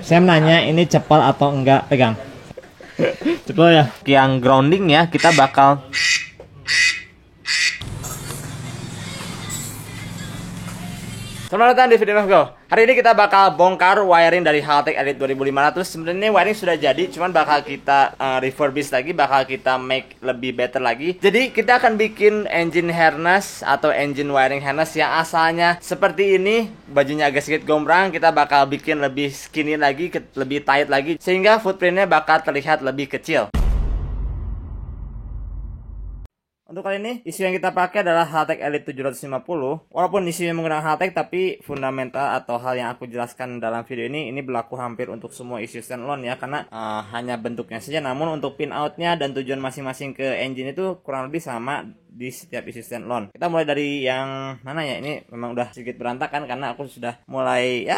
Sam nanya ini cepel atau enggak, pegang. Cepel ya. Yang grounding ya, kita bakal Selamat datang di video Go. Hari ini kita bakal bongkar wiring dari Haltech Elite 2500. Sebenarnya wiring sudah jadi, cuman bakal kita refurbish lagi, bakal kita make lebih better lagi. Jadi kita akan bikin engine harness atau engine wiring harness yang asalnya seperti ini, bajunya agak sedikit gombrang. Kita bakal bikin lebih skinny lagi, lebih tight lagi, sehingga footprintnya bakal terlihat lebih kecil. Untuk kali ini, isu yang kita pakai adalah Haltech Elite 750. Walaupun isunya menggunakan Haltech, tapi fundamental atau hal yang aku jelaskan dalam video ini berlaku hampir untuk semua isu standalone ya. Karena hanya bentuknya saja, namun untuk pin outnya dan tujuan masing-masing ke engine itu kurang lebih sama di setiap isu standalone. Kita mulai dari yang mana ya? Ini memang udah sedikit berantakan karena aku sudah mulai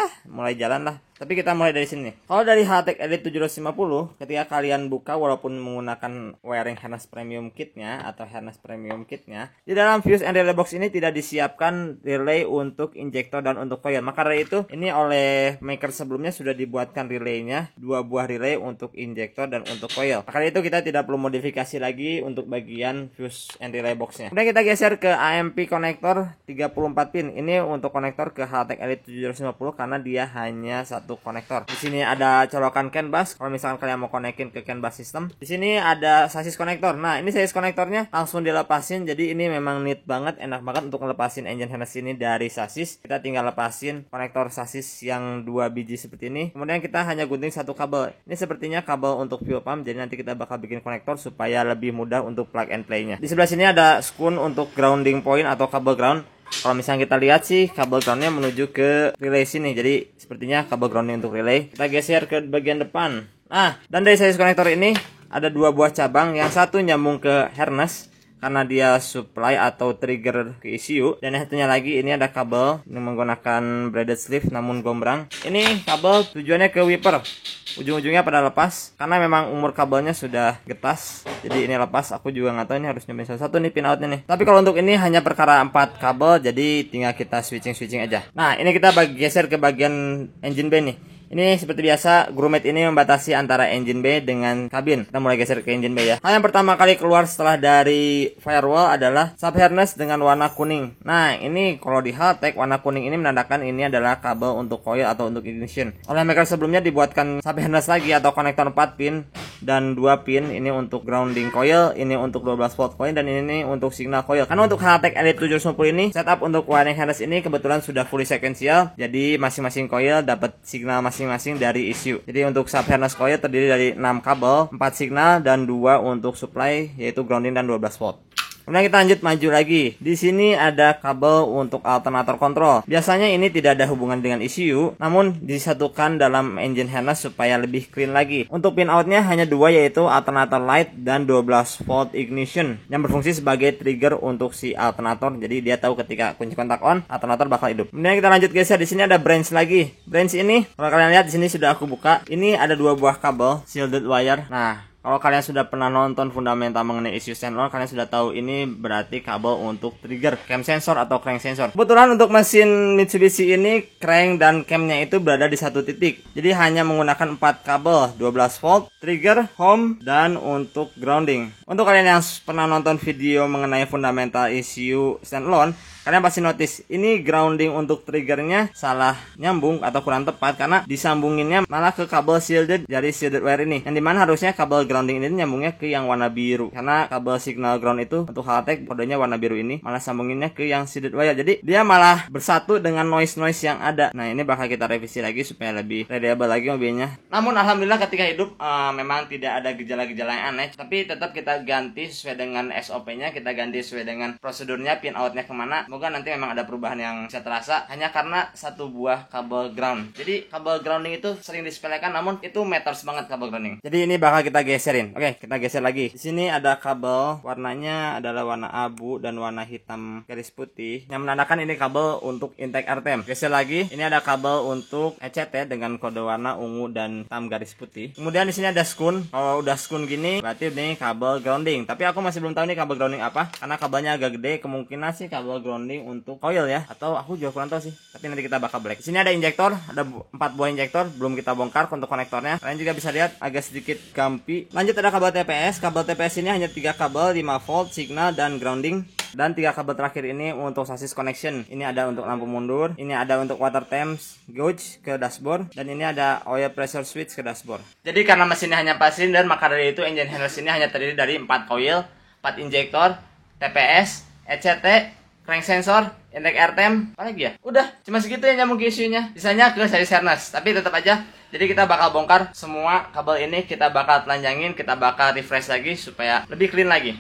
jalan lah. Tapi kita mulai dari sini. Kalau dari Haltech Elite 750, ketika kalian buka walaupun menggunakan wiring harness premium kitnya atau harness premium kitnya, di dalam fuse and relay box ini tidak disiapkan relay untuk injektor dan untuk coil. Maka dari itu, ini oleh maker sebelumnya sudah dibuatkan relaynya, 2 buah relay untuk injektor dan untuk coil. Maka dari itu kita tidak perlu modifikasi lagi untuk bagian fuse and relay boxnya. Kemudian kita geser ke AMP konektor 34 pin. Ini untuk konektor ke Haltech Elite 750 karena dia hanya satu konektor. Di sini ada colokan CAN bus. Kalau misalkan kalian mau konekin ke CAN bus system, di sini ada sasis konektor. Nah, ini sasis konektornya langsung dilepasin. Jadi ini memang neat banget, enak banget untuk ngelepasin engine harness ini dari sasis. Kita tinggal lepasin konektor sasis yang 2 biji seperti ini. Kemudian kita hanya gunting satu kabel. Ini sepertinya kabel untuk fuel pump. Jadi nanti kita bakal bikin konektor supaya lebih mudah untuk plug and play-nya. Di sebelah sini ada spoon untuk grounding point atau kabel ground. Kalau misalnya kita lihat sih kabel groundnya menuju ke relay sini. Jadi sepertinya kabel grounding untuk relay. Kita geser ke bagian depan. Nah, dan dari sasis konektor ini ada 2 buah cabang. Yang satu nyambung ke harness karena dia supply atau trigger ke ECU. Dan yang satunya lagi ini ada kabel yang menggunakan braided sleeve namun gombrang. Ini kabel tujuannya ke wiper. Ujung-ujungnya pada lepas karena memang umur kabelnya sudah getas. Jadi ini lepas, aku juga nggak tahu ini harus nyobain satu nih pin outnya nih. Tapi kalau untuk ini hanya perkara 4 kabel, jadi tinggal kita switching aja. Nah, ini kita geser ke bagian engine bay nih. Ini seperti biasa, grommet ini membatasi antara engine bay dengan kabin. Kita mulai geser ke engine bay ya. Hal yang pertama kali keluar setelah dari firewall adalah sub harness dengan warna kuning. Nah, ini kalau di Haltech warna kuning ini menandakan ini adalah kabel untuk coil atau untuk ignition. Oleh maker sebelumnya dibuatkan sub harness lagi atau konektor 4 pin dan 2 pin. Ini untuk grounding coil, ini untuk 12 volt coil, dan ini untuk signal coil. Karena untuk Haltech Elite 750 ini setup untuk wiring harness ini kebetulan sudah fully sequential. Jadi masing-masing coil dapat signal masing-masing dari ECU. Jadi untuk sub harness coil terdiri dari 6 kabel, 4 signal dan 2 untuk supply yaitu grounding dan 12 volt. Kemudian kita lanjut maju lagi. Di sini ada kabel untuk alternator kontrol. Biasanya ini tidak ada hubungan dengan ECU, namun disatukan dalam engine harness supaya lebih clean lagi. Untuk pin outnya hanya 2 yaitu alternator light dan 12 volt ignition yang berfungsi sebagai trigger untuk si alternator. Jadi dia tahu ketika kunci kontak on, alternator bakal hidup. Kemudian kita lanjut geser. Di sini ada branch lagi. Branch ini kalau kalian lihat di sini sudah aku buka. Ini ada 2 buah kabel shielded wire. Nah, kalau kalian sudah pernah nonton fundamental mengenai isu standalone, kalian sudah tahu ini berarti kabel untuk trigger cam sensor atau crank sensor. Kebetulan untuk mesin Mitsubishi ini crank dan camnya itu berada di satu titik. Jadi hanya menggunakan 4 kabel, 12 volt, trigger, home, dan untuk grounding. Untuk kalian yang pernah nonton video mengenai fundamental isu standalone, kalian pasti notice ini grounding untuk triggernya salah nyambung atau kurang tepat karena disambunginnya malah ke kabel shielded dari shielded wire ini. Yang dimana harusnya kabel grounding ini nyambungnya ke yang warna biru. Karena kabel signal ground itu untuk Haltech kodenya warna biru ini malah sambunginnya ke yang shielded wire. Jadi dia malah bersatu dengan noise yang ada. Nah, ini bakal kita revisi lagi supaya lebih reliable lagi mobilnya. Namun alhamdulillah ketika hidup memang tidak ada gejala-gejala yang aneh. Tapi tetap kita ganti sesuai dengan SOP-nya, kita ganti sesuai dengan prosedurnya, pin outnya kemana. Semoga nanti memang ada perubahan yang bisa terasa hanya karena 1 buah kabel ground. Jadi kabel grounding itu sering disepelekan, namun itu matters banget kabel grounding. Jadi ini bakal kita geserin. Oke, kita geser lagi. Di sini ada kabel warnanya adalah warna abu dan warna hitam garis putih yang menandakan ini kabel untuk intake RTM. Geser lagi. Ini ada kabel untuk ECT dengan kode warna ungu dan hitam garis putih. Kemudian di sini ada skun. Kalau udah skun gini berarti ini kabel grounding. Tapi aku masih belum tahu nih kabel grounding apa karena kabelnya agak gede. Kemungkinan sih kabel grounding grounding untuk coil ya, atau aku juga kurang tahu sih, tapi nanti kita bakal black. Di sini ada injektor, ada 4 buah injektor, belum kita bongkar untuk konektornya. Kalian juga bisa lihat agak sedikit gampi. Lanjut ada kabel TPS. Kabel TPS ini hanya 3 kabel, 5 volt, signal dan grounding. Dan 3 kabel terakhir ini untuk chassis connection. Ini ada untuk lampu mundur, ini ada untuk water temps gauge ke dashboard, dan ini ada oil pressure switch ke dashboard. Jadi karena mesinnya hanya 4 silinder, maka dari itu engine handles ini hanya terdiri dari 4 coil, 4 injektor, TPS, ECT, crank sensor, intake air temp, apa lagi ya? Udah, cuma segitu yang nyambung ke isunya. Sisanya ke seri harness, tapi tetap aja. Jadi kita bakal bongkar semua kabel ini, kita bakal telanjangin, kita bakal refresh lagi supaya lebih clean lagi.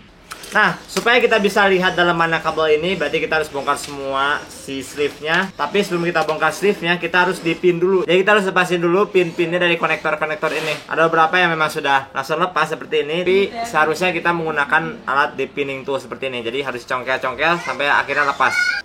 Nah, supaya kita bisa lihat dalam mana kabel ini, berarti kita harus bongkar semua si sleeve-nya. Tapi sebelum kita bongkar sleeve-nya, kita harus dipin dulu. Jadi kita harus lepasin dulu pin-pinnya dari konektor-konektor ini. Ada beberapa yang memang sudah langsung lepas seperti ini, tapi seharusnya kita menggunakan alat depinning tool seperti ini. Jadi harus congkel-congkel sampai akhirnya lepas.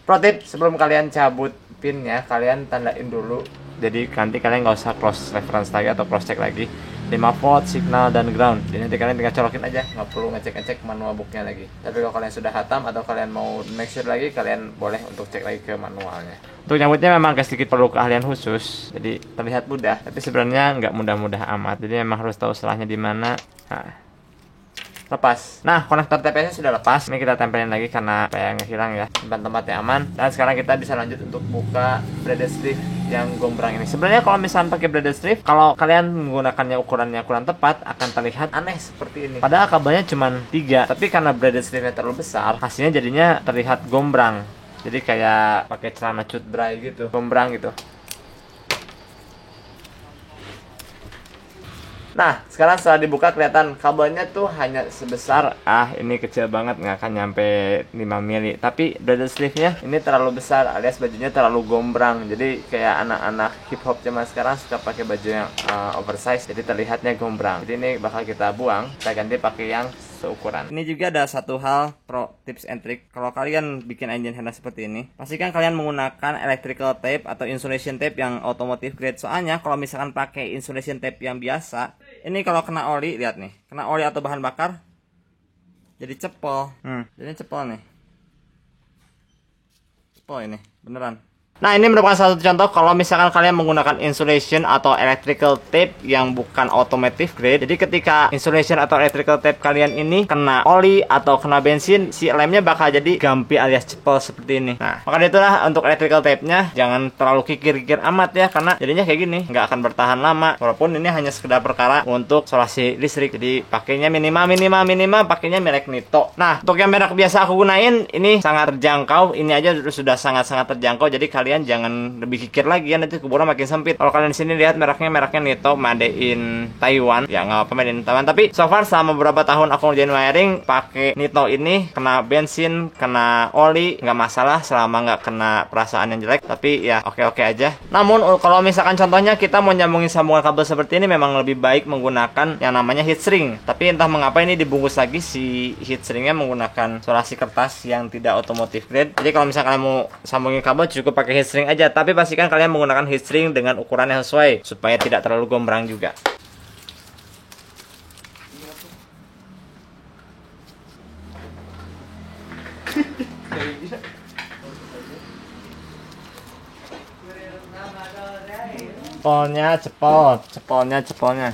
Pro tip, sebelum kalian cabut pinnya, kalian tandain dulu. Jadi nanti kalian nggak usah cross reference lagi atau cross check lagi. 5 volt, signal, dan ground. Jadi nanti kalian tinggal colokin aja, nggak perlu ngecek-ngecek manual booknya lagi. Tapi kalau kalian sudah hatam atau kalian mau make sure lagi, kalian boleh untuk cek lagi ke manualnya. Untuk nyambutnya memang agak sedikit perlu keahlian khusus, jadi terlihat mudah. Tapi sebenarnya nggak mudah-mudah amat. Jadi memang harus tahu salahnya di mana. Nah, lepas. Nah, konektor TPS sudah lepas. Ini kita tempelin lagi karena supaya nggak hilang ya. Simpan tempatnya aman. Dan sekarang kita bisa lanjut untuk buka braided sleeve yang gombrang ini. Sebenarnya kalau misalnya pakai braided sleeve, kalau kalian menggunakannya ukurannya kurang tepat, akan terlihat aneh seperti ini. Padahal kabelnya cuma 3, tapi karena braided sleeve-nya terlalu besar, hasilnya jadinya terlihat gombrang. Jadi kayak pakai celana cut bray gitu, gombrang gitu. Nah, sekarang setelah dibuka kelihatan kabelnya tuh hanya sebesar, ini kecil banget, nggak akan nyampe 5 mili. Tapi braided sleeve-nya ini terlalu besar, alias bajunya terlalu gombrang. Jadi kayak anak-anak hip hop zaman sekarang suka pakai baju yang oversize, jadi terlihatnya gombrang. Jadi ini bakal kita buang, kita ganti pakai yang seukuran. Ini juga ada satu hal pro tips and trick. Kalau kalian bikin engine harness seperti ini, pastikan kalian menggunakan electrical tape atau insulation tape yang automotive grade. Soalnya kalau misalkan pakai insulation tape yang biasa, ini kalau kena oli, lihat nih, kena oli atau bahan bakar, jadi cepol. Jadi cepol nih, cepol ini, beneran. Nah, ini merupakan satu contoh kalau misalkan kalian menggunakan insulation atau electrical tape yang bukan automotive grade. Jadi ketika insulation atau electrical tape kalian ini kena oli atau kena bensin, si lemnya bakal jadi gampi alias cepol seperti ini. Nah, maka itulah untuk electrical tape-nya jangan terlalu kikir-kikir amat ya, karena jadinya kayak gini, nggak akan bertahan lama. Walaupun ini hanya sekedar perkara untuk solasi listrik. Jadi pakainya minimal pakainya merek Nito. Nah, untuk yang merek biasa aku gunain ini sangat terjangkau. Ini aja sudah sangat-sangat terjangkau. Jadi kalian jangan lebih kikir lagi ya, nanti kuburan makin sempit. Kalau kalian di sini lihat mereknya Nito, made in Taiwan. Ya nggak apa made in Taiwan, tapi so far selama beberapa tahun aku ngerjain wiring pakai Nito ini, kena bensin, kena oli nggak masalah selama nggak kena perasaan yang jelek. Tapi ya oke-oke aja. Namun kalau misalkan contohnya kita mau nyambungin sambungan kabel seperti ini, memang lebih baik menggunakan yang namanya heat shrink. Tapi entah mengapa ini dibungkus lagi si heat shrinknya menggunakan solasi kertas yang tidak automotive grade. Jadi kalau misalkan kalian mau sambungin kabel, cukup pakai heat shrink aja, tapi pastikan kalian menggunakan heat shrink dengan ukuran yang sesuai supaya tidak terlalu gombrang juga. Cepolnya.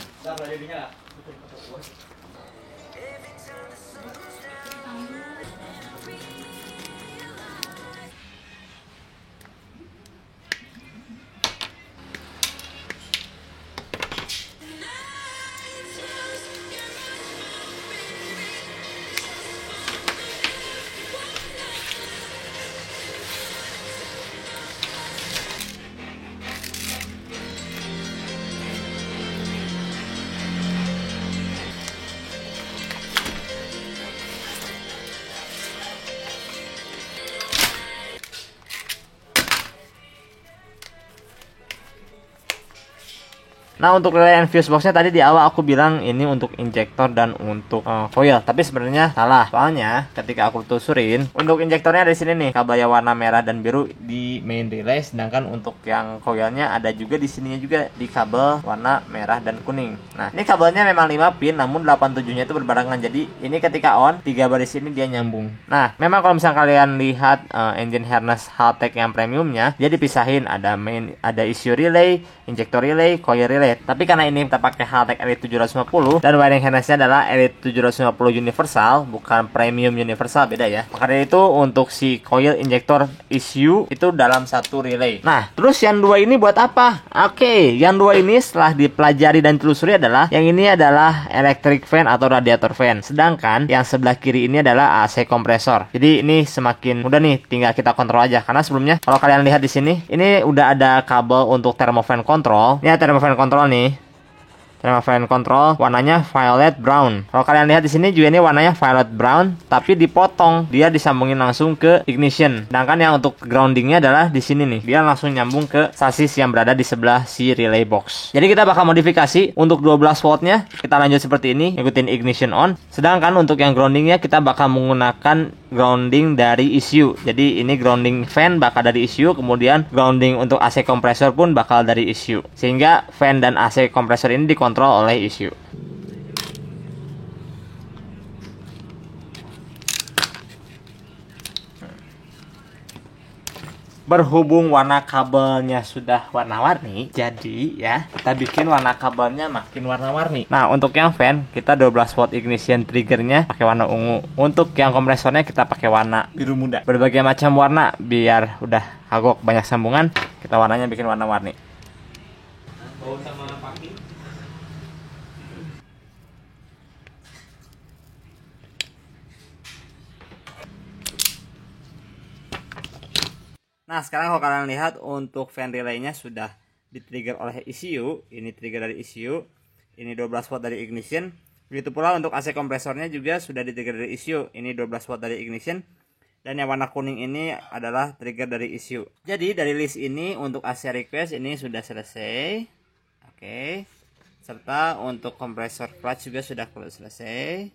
Nah, untuk relay and fuse boxnya tadi di awal aku bilang ini untuk injektor dan untuk coil, tapi sebenarnya salah. Soalnya ketika aku telusurin, untuk injektornya ada di sini nih, kabel yang warna merah dan biru di main relay, sedangkan untuk yang coilnya ada juga di sininya juga di kabel warna merah dan kuning. Nah, ini kabelnya memang 5 pin, namun 87-nya itu berbarengan. Jadi ini ketika on, 3 baris ini dia nyambung. Nah, memang kalau misalnya kalian lihat engine harness Haltech yang premiumnya, dia dipisahin, ada main, ada issue relay, injector relay, coil relay. Tapi karena ini kita pakai Haltech Elite 750 dan wiring harnessnya adalah Elite 750 universal, bukan premium universal, beda ya. Makanya itu untuk si coil injector issue itu dalam satu relay. Nah, terus yang dua ini buat apa? Oke, yang dua ini setelah dipelajari dan telusuri adalah yang ini adalah electric fan atau radiator fan. Sedangkan yang sebelah kiri ini adalah AC kompresor. Jadi ini semakin mudah nih, tinggal kita kontrol aja. Karena sebelumnya kalau kalian lihat di sini, ini udah ada kabel untuk thermofan control. Ini ada thermofan control nih. Thermofan control warnanya violet brown. Kalau kalian lihat di sini juga ini warnanya violet brown, tapi dipotong, dia disambungin langsung ke ignition. Sedangkan yang untuk groundingnya adalah di sini nih, dia langsung nyambung ke sasis yang berada di sebelah si relay box. Jadi kita bakal modifikasi untuk 12 voltnya, kita lanjut seperti ini, ikutin ignition on. Sedangkan untuk yang groundingnya kita bakal menggunakan grounding dari ECU. Jadi ini grounding fan bakal dari ECU, kemudian grounding untuk AC kompresor pun bakal dari ECU. Sehingga fan dan AC kompresor ini dikontrol oleh ECU. Berhubung warna kabelnya sudah warna-warni, jadi ya kita bikin warna kabelnya makin warna-warni. Nah, untuk yang fan kita 12 volt ignition triggernya pakai warna ungu. Untuk yang kompresornya kita pakai warna biru muda. Berbagai macam warna biar udah kagok banyak sambungan, kita warnanya bikin warna-warni. Nah, sekarang kalau kalian lihat untuk fan relaynya sudah di-trigger oleh ECU. Ini trigger dari ECU. Ini 12 volt dari ignition. Begitu pula untuk AC kompresornya juga sudah di-trigger dari ECU. Ini 12 volt dari ignition. Dan yang warna kuning ini adalah trigger dari ECU. Jadi dari list ini untuk AC request ini sudah selesai. Oke. Serta untuk kompresor clutch juga sudah selesai.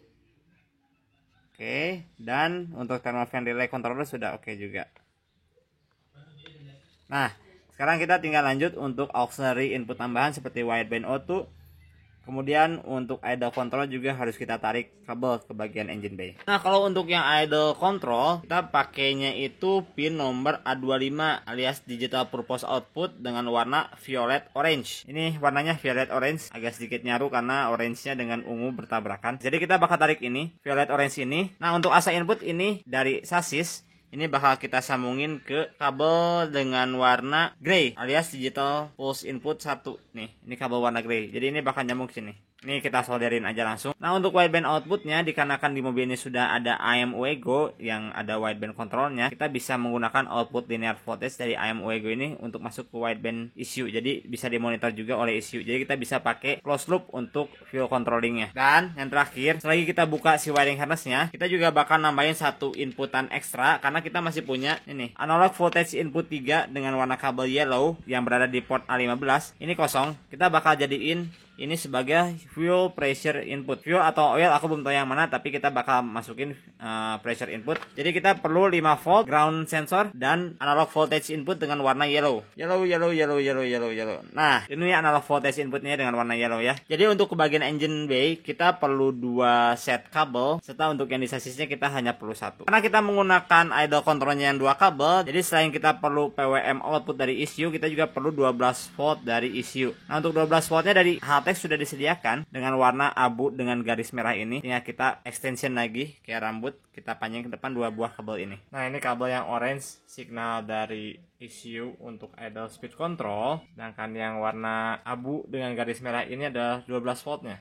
Oke. Dan untuk thermal fan relay controller sudah oke juga. Nah, sekarang kita tinggal lanjut untuk auxiliary input tambahan seperti wideband O2. Kemudian untuk idle control juga harus kita tarik kabel ke bagian engine bay. Nah, kalau untuk yang idle control, kita pakainya itu pin nomor A25 alias digital purpose output dengan warna violet orange. Ini warnanya violet orange, agak sedikit nyaru karena orange-nya dengan ungu bertabrakan. Jadi kita bakal tarik ini, violet orange ini. Nah, untuk AC input ini dari sasis. Ini bakal kita sambungin ke kabel dengan warna grey alias digital pulse input 1. Nih, ini kabel warna grey. Jadi ini bakal nyambung ke sini. Ini kita solderin aja langsung. Nah, untuk wideband outputnya, dikarenakan di mobil ini sudah ada IM Uego yang ada wideband controlnya, kita bisa menggunakan output linear voltage dari IM Uego ini untuk masuk ke wideband ECU. Jadi bisa dimonitor juga oleh ECU. Jadi kita bisa pakai closed loop untuk fuel controllingnya. Dan yang terakhir, selagi kita buka si wiring harnessnya, kita juga bakal nambahin satu inputan ekstra karena kita masih punya ini analog voltage input 3 dengan warna kabel yellow yang berada di port A15. Ini kosong. Kita bakal jadiin ini sebagai fuel pressure input. Fuel atau oil aku belum tahu yang mana, tapi kita bakal masukin pressure input. Jadi kita perlu 5 volt ground sensor dan analog voltage input dengan warna yellow. Yellow. Nah, ini analog voltage inputnya dengan warna yellow ya. Jadi untuk ke bagian engine bay kita perlu 2 set kabel, serta untuk yang di sasisnya kita hanya perlu 1. Karena kita menggunakan idle controlnya yang 2 kabel, jadi selain kita perlu PWM output dari ECU, kita juga perlu 12 volt dari ECU. Nah, untuk 12 voltnya dari Haltech sudah disediakan dengan warna abu dengan garis merah ini. Tinggal kita extension lagi kayak rambut, kita panjang ke depan 2 buah kabel ini. Nah, ini kabel yang orange signal dari ECU untuk idle speed control, sedangkan yang warna abu dengan garis merah ini adalah 12 voltnya.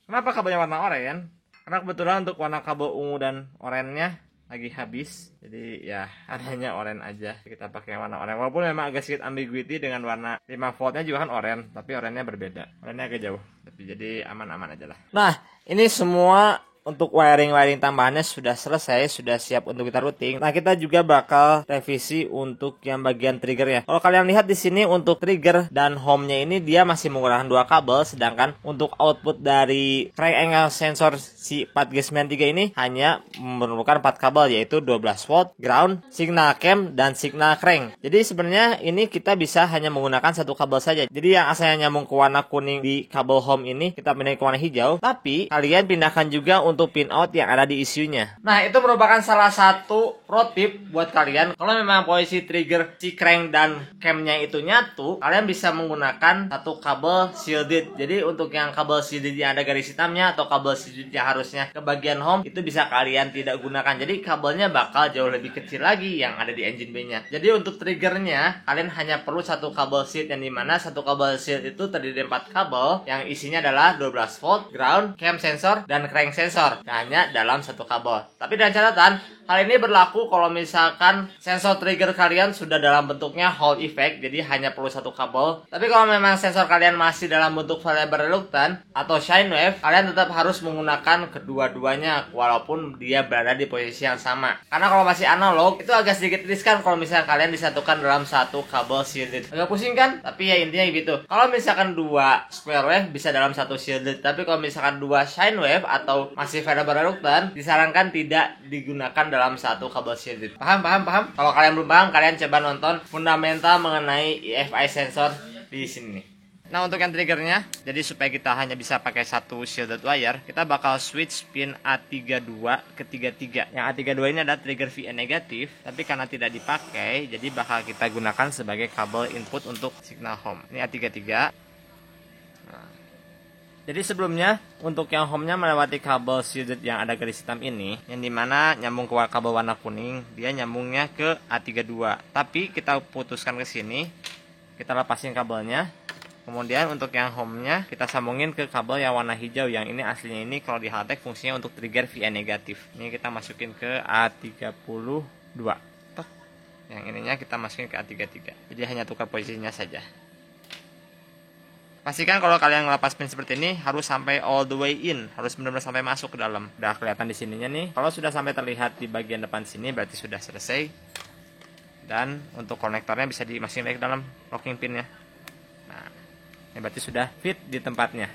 Kenapa kabelnya warna oranye? Karena kebetulan untuk warna kabel ungu dan oranye lagi habis, jadi ya adanya oranye aja, kita pakai warna oranye. Walaupun memang agak sedikit ambiguity dengan warna 5 voltnya juga kan oranye, tapi oranye berbeda, oranye agak jauh, tapi jadi aman-aman aja lah. Nah, ini semua untuk wiring tambahannya sudah selesai, sudah siap untuk kita routing. Nah, kita juga bakal revisi untuk yang bagian trigger ya. Kalau kalian lihat di sini untuk trigger dan home-nya ini dia masih menggunakan 2 kabel, sedangkan untuk output dari crank angle sensor si 4G93 ini hanya memerlukan 4 kabel, yaitu 12 volt, ground, signal cam, dan signal crank. Jadi sebenarnya ini kita bisa hanya menggunakan 1 kabel saja. Jadi yang asalnya nyambung ke warna kuning di kabel home ini kita pindah ke warna hijau, tapi kalian pindahkan juga untuk pin out yang ada di isunya. Nah, itu merupakan salah satu pro tip buat kalian. Kalau memang posisi trigger si crank dan camnya itu nyatu, kalian bisa menggunakan 1 kabel shielded. Jadi untuk yang kabel shielded yang ada garis hitamnya atau kabel shielded yang harusnya ke bagian home itu bisa kalian tidak gunakan. Jadi kabelnya bakal jauh lebih kecil lagi yang ada di engine bay-nya. Jadi untuk triggernya kalian hanya perlu 1 kabel shield, yang dimana 1 kabel shield itu terdiri dari 4 kabel yang isinya adalah 12 volt, ground, cam sensor, dan crank sensor. Hanya dalam 1 kabel. Tapi dengan catatan, hal ini berlaku kalau misalkan sensor trigger kalian sudah dalam bentuknya Hall effect, jadi hanya perlu 1 kabel. Tapi kalau memang sensor kalian masih dalam bentuk variable reluctant atau sine wave, kalian tetap harus menggunakan kedua-duanya walaupun dia berada di posisi yang sama. Karena kalau masih analog, itu agak sedikit riskan kalau misalkan kalian disatukan dalam 1 kabel shielded. Agak pusing kan? Tapi ya intinya gitu. Kalau misalkan 2 square wave bisa dalam 1 shielded, tapi kalau misalkan 2 sine wave atau masih variable reluctant, disarankan tidak digunakan dalam 1 kabel shielded. Paham? Kalau kalian belum paham, kalian coba nonton fundamental mengenai EFI sensor di sini. Nah, untuk yang triggernya, jadi supaya kita hanya bisa pakai 1 shielded wire, kita bakal switch pin A32 ke 33. Yang A32 ini adalah trigger VN negatif, tapi karena tidak dipakai, jadi bakal kita gunakan sebagai kabel input untuk signal home. Ini A33. Nah, jadi sebelumnya untuk yang home-nya melewati kabel shielded yang ada garis hitam ini, yang dimana nyambung ke kabel warna kuning, dia nyambungnya ke A32. Tapi kita putuskan ke sini, kita lepasin kabelnya. Kemudian untuk yang home-nya kita sambungin ke kabel yang warna hijau, yang ini aslinya ini kalau di Haltech fungsinya untuk trigger VN negatif. Ini kita masukin ke A32. Yang ininya kita masukin ke A33. Jadi hanya tukar posisinya saja. Pastikan kalau kalian ngelepas pin seperti ini harus sampai all the way in, harus benar-benar sampai masuk ke dalam. Udah kelihatan di sininya nih. Kalau sudah sampai terlihat di bagian depan sini berarti sudah selesai. Dan untuk konektornya bisa dimasukin lagi ke dalam locking pinnya. Nah, ini berarti sudah fit di tempatnya.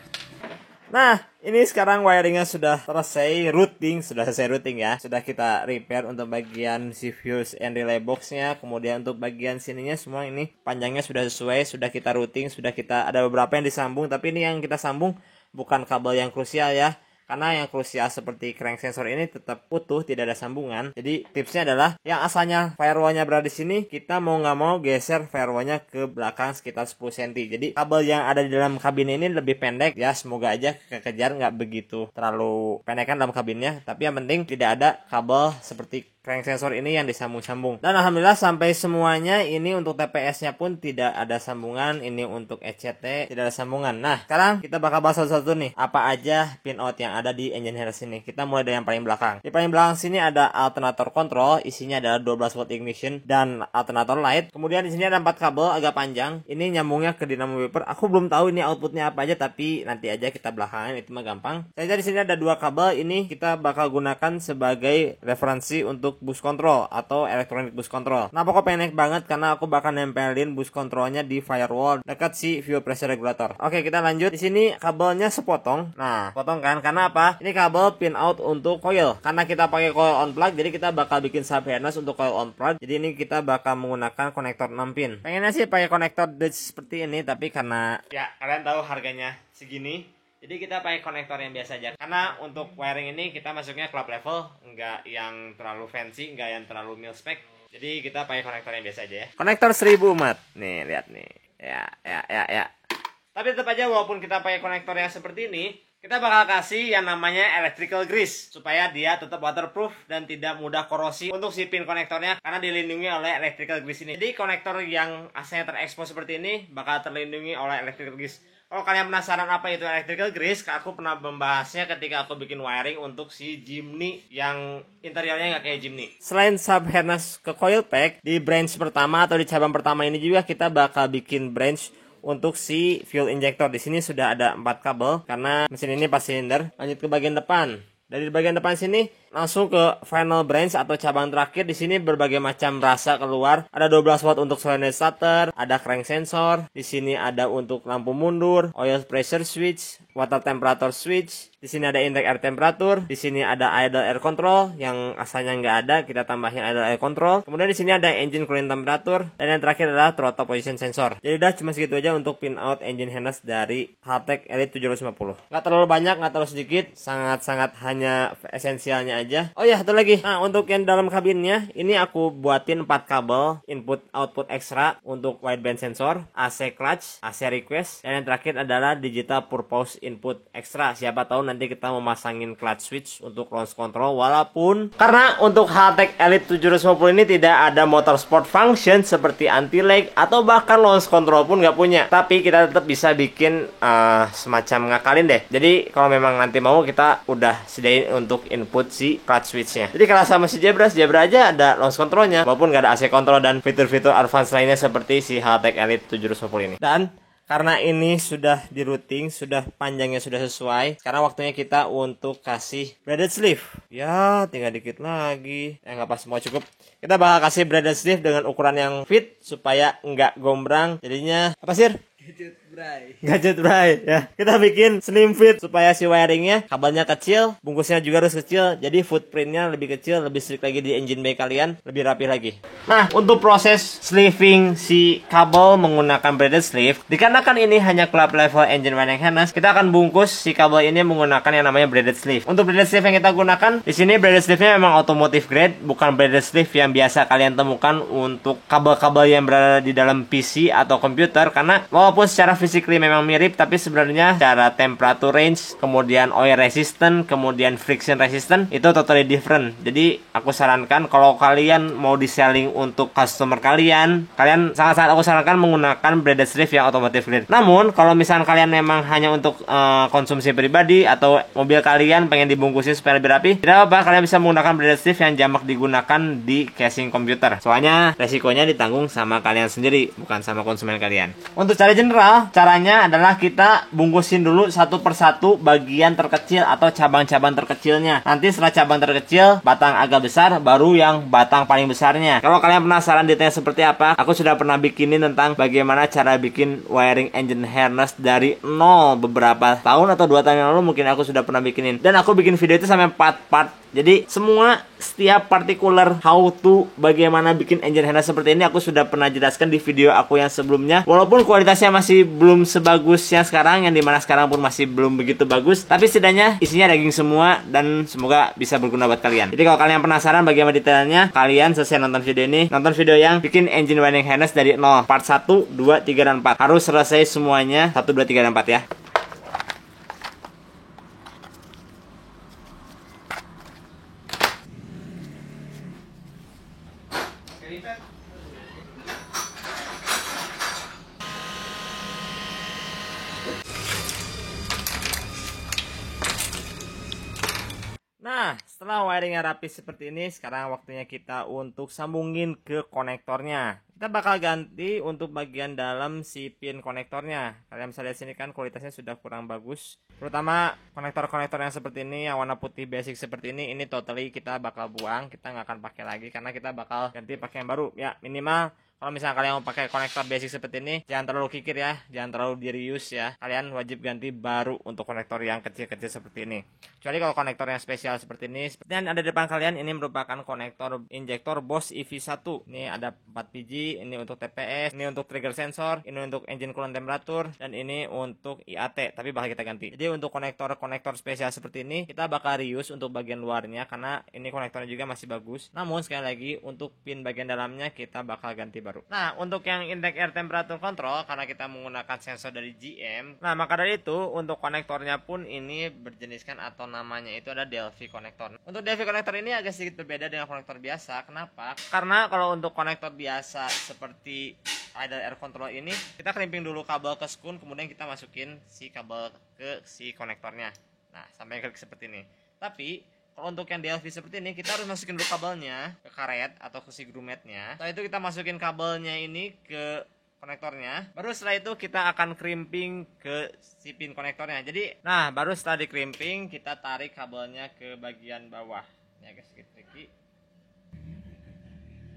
Nah, ini sekarang wiringnya sudah selesai routing, ya. Sudah kita repair untuk bagian si fuse and relay boxnya. Kemudian untuk bagian sininya semua ini panjangnya sudah sesuai, sudah kita routing, sudah kita ada beberapa yang disambung. Tapi ini yang kita sambung bukan kabel yang krusial ya. Karena yang krusial seperti crank sensor ini tetap utuh, tidak ada sambungan. Jadi tipsnya adalah yang asalnya firewallnya berada di sini, kita mau nggak mau geser firewallnya ke belakang sekitar 10 cm. Jadi kabel yang ada di dalam kabin ini lebih pendek ya. Semoga aja kekejar nggak begitu terlalu pendek kan dalam kabinnya. Tapi yang penting tidak ada kabel seperti crank sensor ini yang disambung-sambung. Dan alhamdulillah sampai semuanya ini untuk TPS-nya pun tidak ada sambungan. Ini untuk ECT tidak ada sambungan. Nah, sekarang kita bakal bahas satu-satu nih. Apa aja pin out yang ada di engine harness ini. Kita mulai dari yang paling belakang. Di paling belakang sini ada alternator control. Isinya adalah 12 volt ignition dan alternator light. Kemudian di sini ada 4 kabel agak panjang. Ini nyambungnya ke dynamo wiper. Aku belum tahu ini outputnya apa aja, tapi nanti aja kita belakangan, itu mah gampang. Saya di sini ada 2 kabel. Ini kita bakal gunakan sebagai referensi untuk bus control atau electronic bus control. Kenapa kok pendek banget? Karena aku bakal nempelin bus controlnya di firewall dekat si fuel pressure regulator. Oke, kita lanjut. Di sini kabelnya sepotong. Nah, potong kan? Karena apa? Ini kabel pin out untuk coil. Karena kita pakai coil on plug, jadi kita bakal bikin sub harness untuk coil on plug. Jadi ini kita bakal menggunakan konektor 6 pin. Pengennya sih pakai konektor Dutch seperti ini, tapi karena ya kalian tahu harganya segini, jadi kita pakai konektor yang biasa aja. Karena untuk wiring ini kita masuknya club level, enggak yang terlalu fancy, enggak yang terlalu mil spec. Jadi kita pakai konektor yang biasa aja ya. Konektor 1000 mat. Nih, lihat nih. Ya. Tapi tetap aja walaupun kita pakai konektor yang seperti ini, kita bakal kasih yang namanya electrical grease supaya dia tetap waterproof dan tidak mudah korosi untuk si pin konektornya karena dilindungi oleh electrical grease ini. Jadi konektor yang asalnya terekspos seperti ini bakal terlindungi oleh electrical grease. Kalau kalian penasaran apa itu electrical grease, aku pernah membahasnya ketika aku bikin wiring untuk si Jimny yang interiornya nggak kayak Jimny. Selain sub harness ke coil pack, di branch pertama atau di cabang pertama ini juga kita bakal bikin branch untuk si fuel injector. Di sini sudah ada 4 kabel karena mesin ini 4 silinder. Lanjut ke bagian depan. Dari bagian depan sini langsung ke final branch atau cabang terakhir. Di sini berbagai macam rasa keluar. Ada 12 watt untuk solenoid starter, ada crank sensor. Di sini ada untuk lampu mundur, oil pressure switch, water temperature switch. Di sini ada intake air temperature. Di sini ada idle air control yang asalnya nggak ada, kita tambahin idle air control. Kemudian di sini ada engine cooling temperature dan yang terakhir adalah throttle position sensor. Jadi udah cuma segitu aja untuk pin out engine harness dari Haltech Elite 750. Nggak terlalu banyak, nggak terlalu sedikit, sangat-sangat hanya esensialnya aja. Oh ya, satu lagi. Nah, untuk yang dalam kabinnya, ini aku buatin 4 kabel input output ekstra untuk wideband sensor, AC clutch, AC request, dan yang terakhir adalah digital purpose input ekstra. Siapa tahu nanti kita mau masangin clutch switch untuk launch control, walaupun karena untuk Haltech Elite 750 ini tidak ada motorsport function seperti anti lag atau bahkan launch control pun nggak punya. Tapi kita tetap bisa bikin semacam ngakalin deh. Jadi kalau memang nanti mau, kita udah sediain untuk input si clutch switchnya. Jadi kalau sama si Zebra aja ada launch controlnya, walaupun nggak ada AC control dan fitur-fitur advance lainnya seperti si Haltech Elite 750 ini. Dan karena ini sudah di routing, sudah panjangnya sudah sesuai, sekarang waktunya kita untuk kasih braided sleeve. Ya, tinggal dikit lagi. Nggak pas, semua cukup. Kita bakal kasih braided sleeve dengan ukuran yang fit supaya nggak gombrang. Jadinya apa sih? Gadget bray ya. Kita bikin slim fit supaya si wiringnya, kabelnya kecil, bungkusnya juga harus kecil. Jadi footprintnya lebih kecil, lebih strict lagi di engine bay kalian, lebih rapi lagi. Nah, untuk proses sleeving si kabel menggunakan braided sleeve, dikarenakan ini hanya club level engine wiring harness, kita akan bungkus si kabel ini menggunakan yang namanya braided sleeve. Untuk braided sleeve yang kita gunakan di sini, braided sleeve-nya memang automotive grade, bukan braided sleeve yang biasa kalian temukan untuk kabel-kabel yang berada di dalam PC atau komputer. Karena walaupun secara physically memang mirip, tapi sebenarnya cara temperature range, kemudian oil resistant, kemudian friction resistant itu totally different. Jadi aku sarankan kalau kalian mau di-selling untuk customer kalian sangat-sangat aku sarankan menggunakan braided sleeve yang automotive grade. Namun kalau misalnya kalian memang hanya untuk konsumsi pribadi atau mobil kalian pengen dibungkusin supaya lebih rapi, tidak apa-apa, kalian bisa menggunakan braided sleeve yang jamak digunakan di casing komputer. Soalnya resikonya ditanggung sama kalian sendiri, bukan sama konsumen kalian. Untuk cara general, caranya adalah kita bungkusin dulu satu persatu bagian terkecil atau cabang-cabang terkecilnya. Nanti setelah cabang terkecil, batang agak besar, baru yang batang paling besarnya. Kalau kalian penasaran detailnya seperti apa, aku sudah pernah bikinin tentang bagaimana cara bikin wiring engine harness dari nol beberapa tahun atau 2 tahun yang lalu mungkin aku sudah pernah bikinin. Dan aku bikin video itu sampai 4 part. Jadi setiap particular how to bagaimana bikin engine harness seperti ini aku sudah pernah jelaskan di video aku yang sebelumnya. Walaupun kualitasnya masih belum sebagus yang sekarang, yang dimana sekarang pun masih belum begitu bagus, tapi setidaknya isinya daging semua dan semoga bisa berguna buat kalian. Jadi kalau kalian penasaran bagaimana detailnya, kalian selesai nonton video ini, nonton video yang bikin engine wiring harness dari nol, part 1, 2, 3, dan 4. Harus selesai semuanya 1, 2, 3, dan 4 ya. Nah, setelah wiringnya rapi seperti ini, sekarang waktunya kita untuk sambungin ke konektornya. Kita bakal ganti untuk bagian dalam si pin konektornya. Kalian bisa lihat sini kan kualitasnya sudah kurang bagus. Terutama konektor-konektor yang seperti ini, yang warna putih basic seperti ini totally kita bakal buang. Kita nggak akan pakai lagi karena kita bakal ganti pakai yang baru. Ya, minimal kalau misalnya kalian mau pakai konektor basic seperti ini, jangan terlalu kikir ya, jangan terlalu di reuse ya. Kalian wajib ganti baru untuk konektor yang kecil-kecil seperti ini. Kecuali kalau konektor yang spesial seperti ini, seperti yang ada di depan kalian, ini merupakan konektor injektor Bosch EV1. Ini ada 4 biji, ini untuk TPS, ini untuk trigger sensor, ini untuk engine coolant temperature, dan ini untuk IAT, tapi bakal kita ganti. Jadi untuk konektor-konektor spesial seperti ini, kita bakal reuse untuk bagian luarnya, karena ini konektornya juga masih bagus. Namun sekali lagi, untuk pin bagian dalamnya, kita bakal ganti baru. Nah, untuk yang intake air temperature control, karena kita menggunakan sensor dari GM, nah maka dari itu, untuk konektornya pun ini berjeniskan atau namanya itu ada Delphi konektor. Untuk Delphi konektor ini agak sedikit berbeda dengan konektor biasa. Kenapa? Karena kalau untuk konektor biasa seperti idle air control ini, kita klimping dulu kabel ke skun, kemudian kita masukin si kabel ke si konektornya. Nah, sampai klik seperti ini. Tapi kalau untuk yang Delphi seperti ini, kita harus masukin dulu kabelnya ke karet atau ke si grommetnya. Setelah itu kita masukin kabelnya ini ke konektornya. Baru setelah itu kita akan crimping ke si pin konektornya. Jadi, nah baru setelah di crimping kita tarik kabelnya ke bagian bawah. Ini agak sedikit tricky.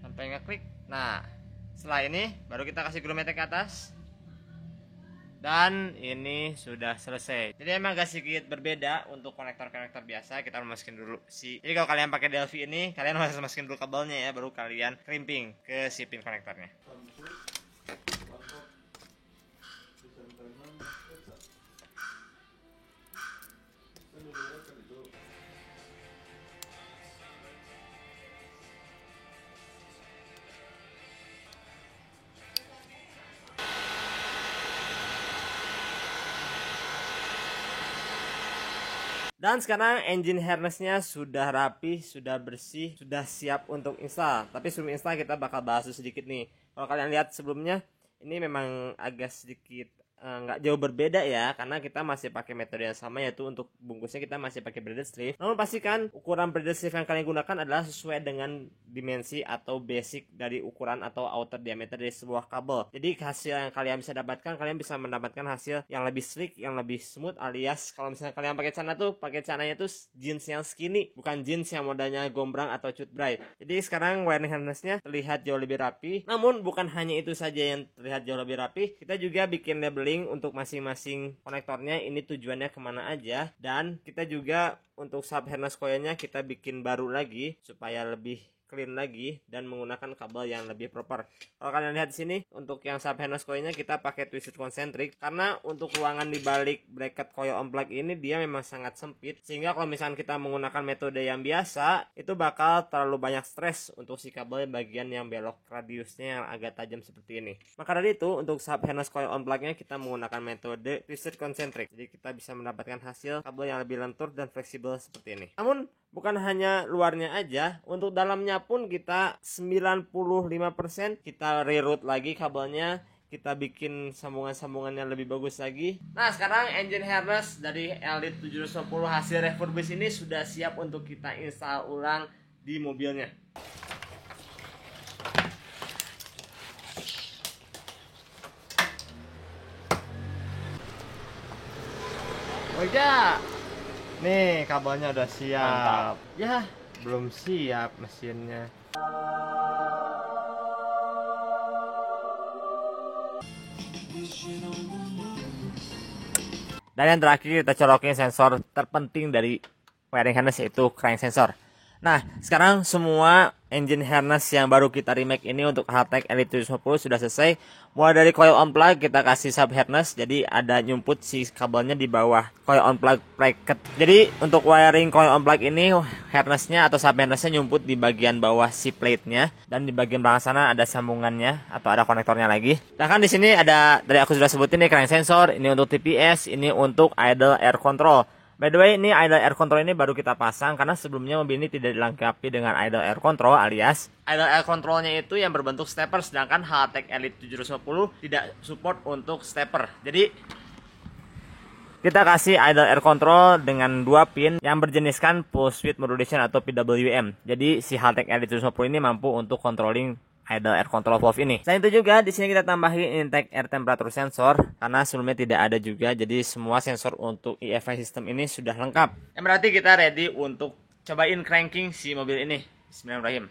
Sampai ngeklik. Nah, setelah ini baru kita kasih grommet ke atas. Dan ini sudah selesai. Jadi emang agak sedikit berbeda untuk konektor-konektor biasa. Kita masukin dulu Jadi kalau kalian pakai Delphi ini, kalian harus masukin dulu kabelnya ya, baru kalian crimping ke si pin konektornya. Dan sekarang engine harnessnya sudah rapi, sudah bersih, sudah siap untuk install. Tapi sebelum install kita bakal bahas sedikit nih. Kalau kalian lihat sebelumnya, ini memang agak sedikit nggak jauh berbeda ya, karena kita masih pakai metode yang sama, yaitu untuk bungkusnya kita masih pakai braided sleeve. Namun pastikan ukuran braided sleeve yang kalian gunakan adalah sesuai dengan dimensi atau basic dari ukuran atau outer diameter dari sebuah kabel. Jadi hasil yang kalian bisa dapatkan, kalian bisa mendapatkan hasil yang lebih sleek, yang lebih smooth, alias kalau misalnya kalian pakai celana tuh, pakai celananya tuh jeans yang skinny, bukan jeans yang modanya gombrang atau cut bray. Jadi sekarang wiring harnessnya terlihat jauh lebih rapi. Namun bukan hanya itu saja yang terlihat jauh lebih rapi, kita juga bikin labeling untuk masing-masing konektornya, ini tujuannya kemana aja. Dan kita juga untuk sub harness coilnya kita bikin baru lagi supaya lebih clean lagi dan menggunakan kabel yang lebih proper. Kalau kalian lihat di sini untuk yang sub harness coilnya kita pakai twisted concentric, karena untuk ruangan di balik bracket coil on plug ini dia memang sangat sempit, sehingga kalau misalkan kita menggunakan metode yang biasa itu bakal terlalu banyak stres untuk si kabel bagian yang belok radiusnya yang agak tajam seperti ini. Maka dari itu untuk sub harness coil on plugnya kita menggunakan metode twisted concentric, jadi kita bisa mendapatkan hasil kabel yang lebih lentur dan fleksibel seperti ini. Namun bukan hanya luarnya aja, untuk dalamnya pun kita 95% kita reroute lagi kabelnya, kita bikin sambungan-sambungannya lebih bagus lagi. Nah sekarang engine harness dari Elite 710 hasil refurbish ini sudah siap untuk kita install ulang di mobilnya. Oh ya, nih kabelnya udah siap. Mantap. Ya, belum siap mesinnya. Dan yang terakhir kita colokin sensor terpenting dari wiring harness, yaitu crank sensor. Nah, sekarang semua engine harness yang baru kita remake ini untuk Haltech Elite 750 sudah selesai. Mulai dari coil on plug kita kasih sub harness, jadi ada nyumput si kabelnya di bawah coil on plug bracket. Jadi untuk wiring coil on plug ini harnessnya atau sub harnessnya nyumput di bagian bawah si plate-nya, dan di bagian belakang sana ada sambungannya atau ada konektornya lagi. Nah kan di sini ada, dari aku sudah sebutin nih, crank sensor, ini untuk TPS, ini untuk idle air control. By the way, ini idle air control ini baru kita pasang karena sebelumnya mobil ini tidak dilengkapi dengan idle air control, alias idle air controlnya itu yang berbentuk stepper, sedangkan Haltech Elite 750 tidak support untuk stepper. Jadi kita kasih idle air control dengan 2 pin yang berjeniskan pulse width modulation atau PWM. Jadi si Haltech Elite 750 ini mampu untuk controlling idle air control valve ini. Selain itu juga di sini kita tambahin intake air temperature sensor karena sebelumnya tidak ada juga. Jadi semua sensor untuk EFI system ini sudah lengkap. Yang berarti kita ready untuk cobain cranking si mobil ini. Bismillahirrahmanirrahim.